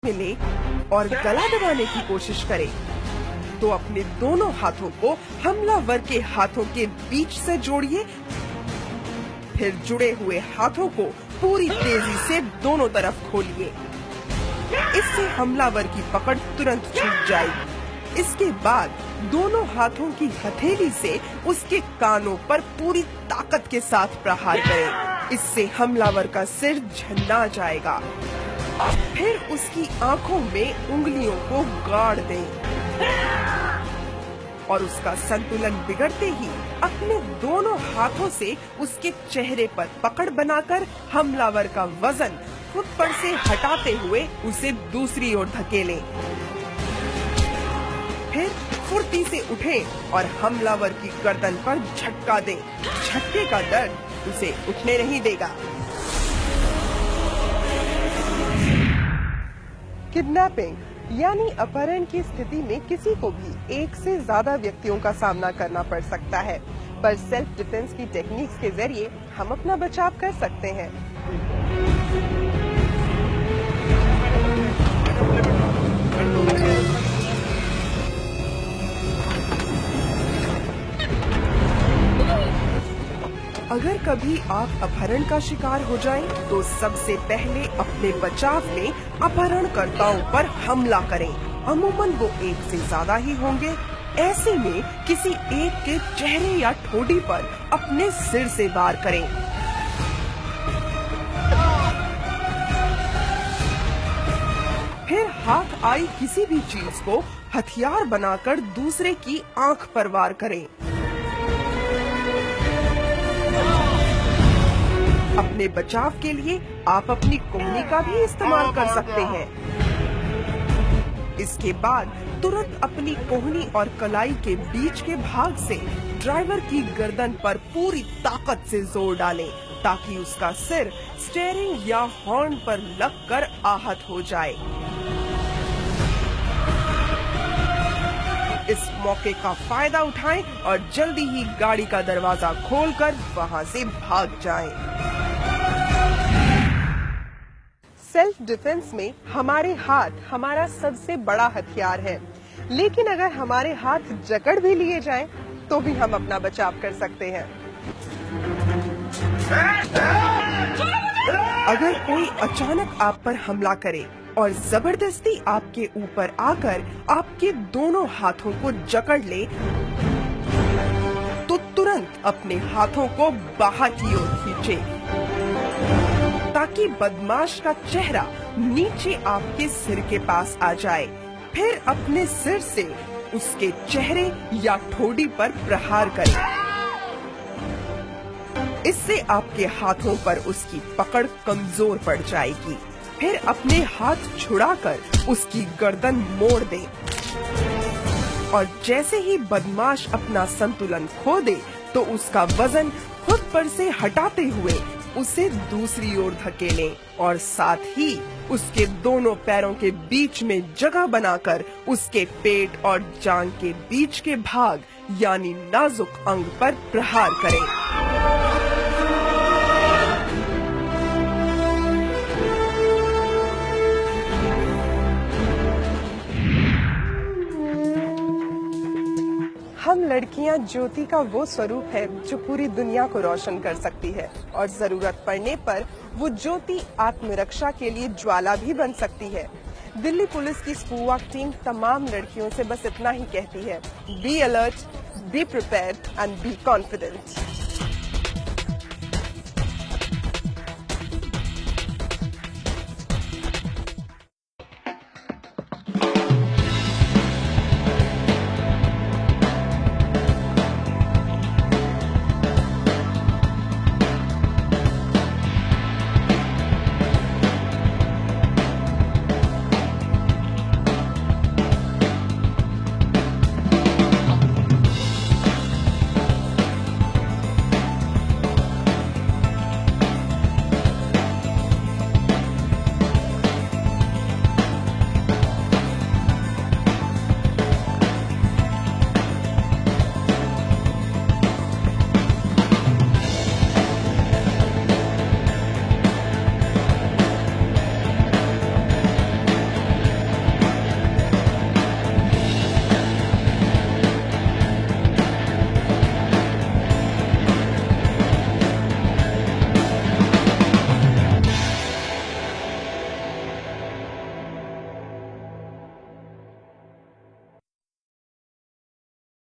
में ले और गला दबाने की कोशिश करे तो अपने दोनों हाथों को हमलावर के हाथों के बीच से जोड़िए। फिर जुड़े हुए हाथों को पूरी तेजी से दोनों तरफ खोलिए। इससे हमलावर की पकड़ तुरंत छूट जाएगी। इसके बाद दोनों हाथों की हथेली से उसके कानों पर पूरी ताकत के साथ प्रहार करें। इससे हमलावर का सिर झन्ना जाएगा। फिर उसकी आंखों में उंगलियों को गाड़ दें और उसका संतुलन बिगड़ते ही अपने दोनों हाथों से उसके चेहरे पर पकड़ बनाकर हमलावर का वजन खुद पर से हटाते हुए उसे दूसरी ओर धकेलें। फिर फुर्ती से उठें और हमलावर की गर्दन पर झटका दें। झटके का दर्द उसे उठने नहीं देगा। किडनैपिंग यानी अपहरण की स्थिति में किसी को भी एक से ज्यादा व्यक्तियों का सामना करना पड़ सकता है, पर सेल्फ डिफेंस की टेक्निक्स के जरिए हम अपना बचाव कर सकते हैं। अगर कभी आप अपहरण का शिकार हो जाएं, तो सबसे पहले अपने बचाव में अपहरणकर्ताओं पर हमला करें। अमूमन वो एक से ज्यादा ही होंगे। ऐसे में किसी एक के चेहरे या ठोड़ी पर अपने सिर से वार करें। फिर हाथ आई किसी भी चीज को हथियार बनाकर दूसरे की आंख पर वार करें। अपने बचाव के लिए आप अपनी कोहनी का भी इस्तेमाल कर सकते हैं। इसके बाद तुरंत अपनी कोहनी और कलाई के बीच के भाग से ड्राइवर की गर्दन पर पूरी ताकत से जोर डालें, ताकि उसका सिर स्टीयरिंग या हॉर्न पर लगकर आहत हो जाए। इस मौके का फायदा उठाएं और जल्दी ही गाड़ी का दरवाजा खोलकर वहां से भाग जाएं। सेल्फ डिफेंस में हमारे हाथ हमारा सबसे बड़ा हथियार है, लेकिन अगर हमारे हाथ जकड़ भी लिए जाएं, तो भी हम अपना बचाव कर सकते हैं। अगर कोई अचानक आप पर हमला करे और जबरदस्ती आपके ऊपर आकर आपके दोनों हाथों को जकड़ ले, तो तुरंत अपने हाथों को बाहर की ओर खींचे, ताकि बदमाश का चेहरा नीचे आपके सिर के पास आ जाए। फिर अपने सिर से उसके चेहरे या ठोड़ी पर प्रहार करें। इससे आपके हाथों पर उसकी पकड़ कमजोर पड़ जाएगी। फिर अपने हाथ छुड़ाकर उसकी गर्दन मोड़ दें और जैसे ही बदमाश अपना संतुलन खो दे, तो उसका वजन खुद पर से हटाते हुए उसे दूसरी ओर धकेलें और साथ ही उसके दोनों पैरों के बीच में जगह बनाकर उसके पेट और जांघ के बीच के भाग यानी नाजुक अंग पर प्रहार करें। हम लड़कियां ज्योति का वो स्वरूप है जो पूरी दुनिया को रोशन कर सकती है, और जरूरत पड़ने पर वो ज्योति आत्मरक्षा के लिए ज्वाला भी बन सकती है। दिल्ली पुलिस की स्पूवाक टीम तमाम लड़कियों से बस इतना ही कहती है: be alert, be prepared and be confident.